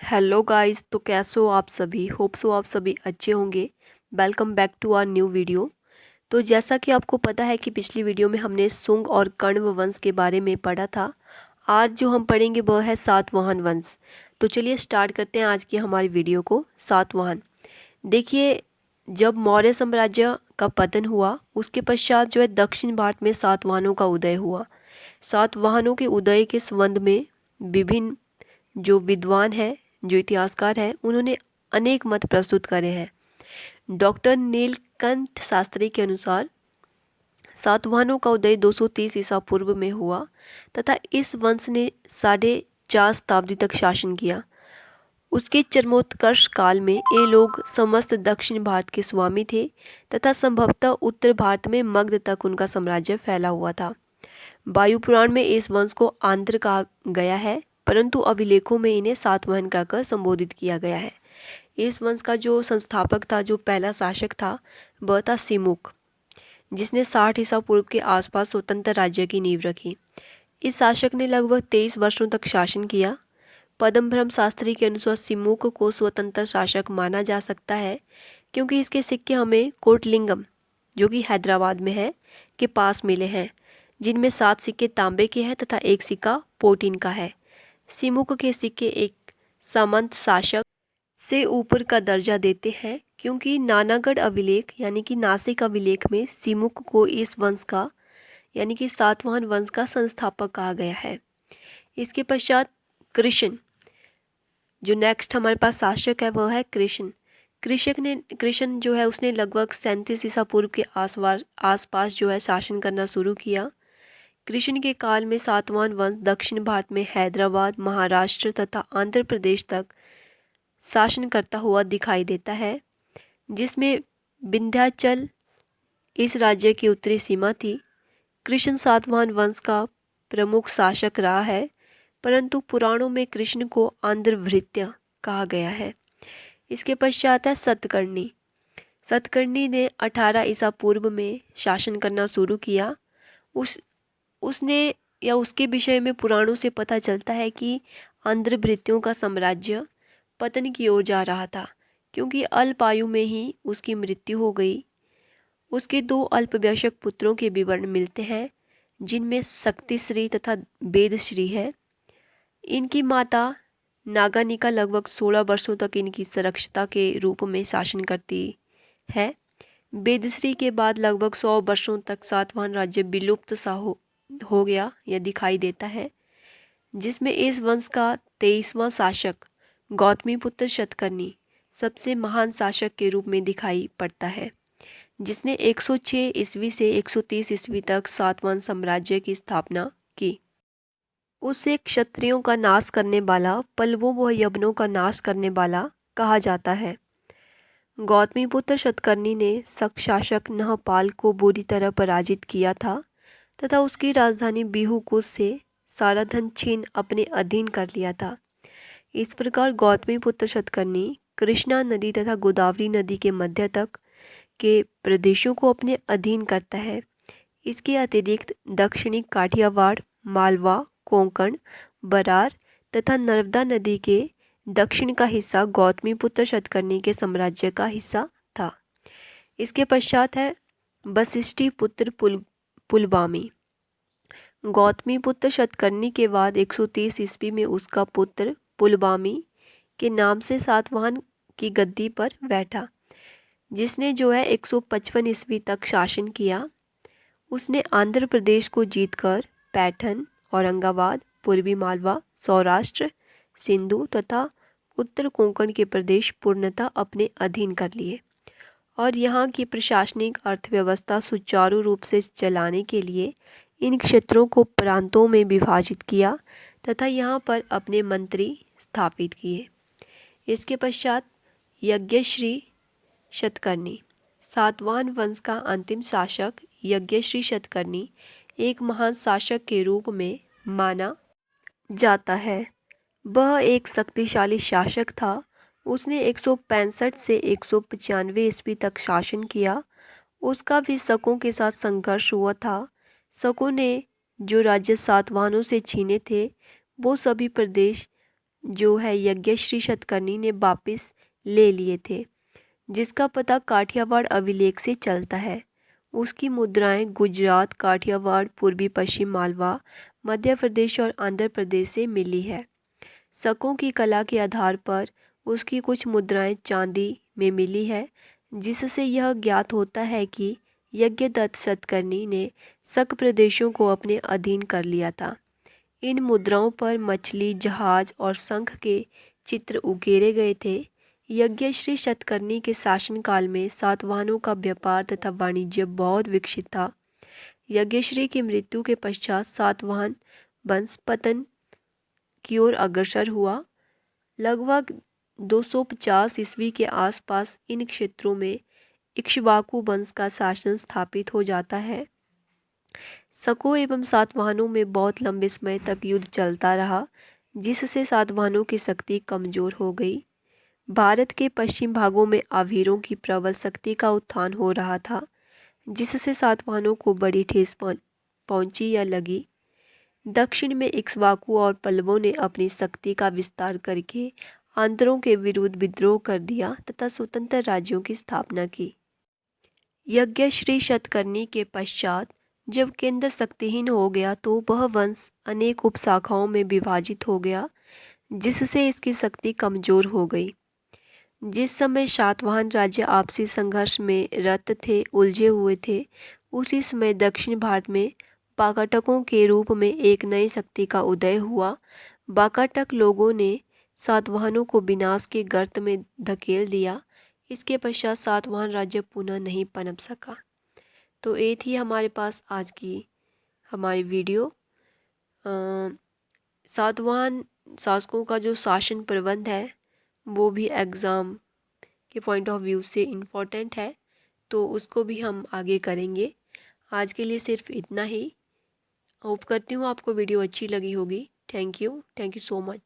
Hello guys, तो कैसे हो आप सभी। होप सो आप सभी अच्छे होंगे। Welcome back to our new video. तो जैसा कि आपको पता है कि पिछली वीडियो में हमने शुंग और कण्व वंश के बारे में पढ़ा था। आज जो हम पढ़ेंगे वह है सातवाहन वंश। तो चलिए स्टार्ट करते हैं आज की हमारी वीडियो को। सातवाहन, देखिए, जब मौर्य साम्राज्य का पतन हुआ उसके पश्चात जो है दक्षिण भारत में सातवाहनों का उदय हुआ। सातवाहनों के उदय के संबंध में विभिन्न जो विद्वान हैं, जो इतिहासकार हैं, उन्होंने अनेक मत प्रस्तुत करे हैं। डॉक्टर नीलकंठ शास्त्री के अनुसार सातवाहनों का उदय 230 ईसा पूर्व में हुआ तथा इस वंश ने 4.5 शताब्दी तक शासन किया। उसके चरमोत्कर्ष काल में ये लोग समस्त दक्षिण भारत के स्वामी थे तथा संभवतः उत्तर भारत में मगध तक उनका साम्राज्य फैला हुआ था। वायु पुराण में इस वंश को आंध्र कहा गया है, परंतु अभिलेखों में इन्हें सातवाहन कहकर संबोधित किया गया है। इस वंश का जो संस्थापक था, जो पहला शासक था, वह था सिमुक, जिसने 60 ईसा पूर्व के आसपास स्वतंत्र राज्य की नींव रखी। इस शासक ने लगभग 23 वर्षों तक शासन किया। पद्मब्रह्म शास्त्री के अनुसार सिमुक को स्वतंत्र शासक माना जा सकता है क्योंकि इसके सिक्के हमें कोटलिंगम, जो कि हैदराबाद में है, के पास मिले हैं, जिनमें 7 सिक्के तांबे के हैं तथा एक सिक्का पोटीन का है। सिमुक के सिक्के एक सामंत शासक से ऊपर का दर्जा देते हैं क्योंकि नानागढ़ अभिलेख यानी कि नासिक अभिलेख में सिमुक को इस वंश का यानी कि सातवाहन वंश का संस्थापक कहा गया है। इसके पश्चात कृष्ण, जो नेक्स्ट हमारे पास शासक है वह है कृष्ण। कृष्ण जो है उसने लगभग 37 ईसा पूर्व के आसपास जो है शासन करना शुरू किया। कृष्ण के काल में सातवाहन वंश दक्षिण भारत में हैदराबाद, महाराष्ट्र तथा आंध्र प्रदेश तक शासन करता हुआ दिखाई देता है, जिसमें विंध्याचल इस राज्य की उत्तरी सीमा थी। कृष्ण सातवाहन वंश का प्रमुख शासक रहा है, परंतु पुराणों में कृष्ण को आंध्रभृत्य कहा गया है। इसके पश्चात है सतकर्णी। सतकर्णी ने 18 ईसा पूर्व में शासन करना शुरू किया। उसने या उसके विषय में पुराणों से पता चलता है कि आंध्रभृत्यों का साम्राज्य पतन की ओर जा रहा था क्योंकि अल्प आयु में ही उसकी मृत्यु हो गई। उसके 2 अल्पवयस्क पुत्रों के विवरण मिलते हैं, जिनमें शक्तिश्री तथा वेदश्री है। इनकी माता नागानिका लगभग 16 वर्षों तक इनकी संरक्षिता के रूप में शासन करती है। वेदश्री के बाद लगभग 100 वर्षों तक सातवाहन राज्य विलुप्त सा हो गया या दिखाई देता है, जिसमें इस वंश का 23वां शासक गौतमीपुत्र शतकर्णी सबसे महान शासक के रूप में दिखाई पड़ता है, जिसने 106 ईस्वी से 130 ईस्वी तक सातवाहन साम्राज्य की स्थापना की। उसे क्षत्रियों का नाश करने वाला, पल्लवों व यवनों का नाश करने वाला कहा जाता है। गौतमीपुत्र शतकर्णी ने शक शासक नहपाल को बुरी तरह पराजित किया था तथा उसकी राजधानी बिहुकुश से सारा धन छीन अपने अधीन कर लिया था। इस प्रकार गौतमीपुत्र शतकर्णी कृष्णा नदी तथा गोदावरी नदी के मध्य तक के प्रदेशों को अपने अधीन करता है। इसके अतिरिक्त दक्षिणी काठियावाड़, मालवा, कोंकण, बरार तथा नर्मदा नदी के दक्षिण का हिस्सा गौतमीपुत्र शतकर्णी के साम्राज्य का हिस्सा था। इसके पश्चात है वशिष्ठी पुत्र पुलमावी। गौतमीपुत्र शतकर्णी के बाद 130 ईस्वी में उसका पुत्र पुलमावी के नाम से सातवाहन की गद्दी पर बैठा, जिसने जो है 155 ईस्वी तक शासन किया। उसने आंध्र प्रदेश को जीतकर पैठन, औरंगाबाद, पूर्वी मालवा, सौराष्ट्र, सिंधु तथा उत्तर कोंकण के प्रदेश पूर्णतः अपने अधीन कर लिए और यहाँ की प्रशासनिक अर्थव्यवस्था सुचारू रूप से चलाने के लिए इन क्षेत्रों को प्रांतों में विभाजित किया तथा यहाँ पर अपने मंत्री स्थापित किए। इसके पश्चात यज्ञश्री शतकर्णी। सातवाहन वंश का अंतिम शासक यज्ञश्री शतकर्णी एक महान शासक के रूप में माना जाता है। वह एक शक्तिशाली शासक था। उसने 165 से 195 ईस्वी तक शासन किया। उसका भी शकों के साथ संघर्ष हुआ था। शकों ने जो राज्य सातवाहनों से छीने थे वो सभी प्रदेश जो है यज्ञश्री शतकर्णी ने वापस ले लिए थे, जिसका पता काठियावाड़ अभिलेख से चलता है। उसकी मुद्राएं गुजरात, काठियावाड़, पूर्वी पश्चिम मालवा, मध्य प्रदेश और आंध्र प्रदेश से मिली है। शकों की कला के आधार पर उसकी कुछ मुद्राएं चांदी में मिली है, जिससे यह ज्ञात होता है कि यज्ञदत्त शतकर्णी ने शक प्रदेशों को अपने अधीन कर लिया था। इन मुद्राओं पर मछली, जहाज और शंख के चित्र उकेरे गए थे। यज्ञश्री शतकर्णी के शासनकाल में सातवाहनों का व्यापार तथा वाणिज्य बहुत विकसित था। यज्ञश्री की मृत्यु के पश्चात सातवाहन वंश पतन की ओर अग्रसर हुआ। लगभग 250 ईस्वी के आसपास इन क्षेत्रों में इक्ष्वाकु वंश का शासन स्थापित हो जाता है। शकों एवं सातवाहनों में बहुत लंबे समय तक युद्ध चलता रहा, जिससे सातवाहनों की शक्ति कमजोर हो गई। भारत के पश्चिम भागों में आभीरों की प्रबल शक्ति का उत्थान हो रहा था, जिससे सातवाहनों को बड़ी ठेस पहुंची या लगी। दक्षिण में इक्ष्वाकु और पल्लवों ने अपनी शक्ति का विस्तार करके आंध्रों के विरुद्ध विद्रोह कर दिया तथा स्वतंत्र राज्यों की स्थापना की। यज्ञश्री शतकर्णी के पश्चात जब केंद्र शक्तिहीन हो गया तो वह वंश अनेक उपशाखाओं में विभाजित हो गया, जिससे इसकी शक्ति कमजोर हो गई। जिस समय सातवाहन राज्य आपसी संघर्ष में रत थे, उलझे हुए थे, उसी समय दक्षिण भारत में वाकाटकों के रूप में एक नई शक्ति का उदय हुआ। वाकाटक लोगों ने सातवाहनों को विनाश के गर्त में धकेल दिया। इसके पश्चात सातवाहन राज्य पुनः नहीं पनप सका। तो ये थी हमारे पास आज की हमारी वीडियो। सातवाहन शासकों का जो शासन प्रबंध है वो भी एग्ज़ाम के पॉइंट ऑफ व्यू से इम्पोर्टेंट है, तो उसको भी हम आगे करेंगे। आज के लिए सिर्फ इतना ही। होप करती हूँ आपको वीडियो अच्छी लगी होगी। Thank you so much.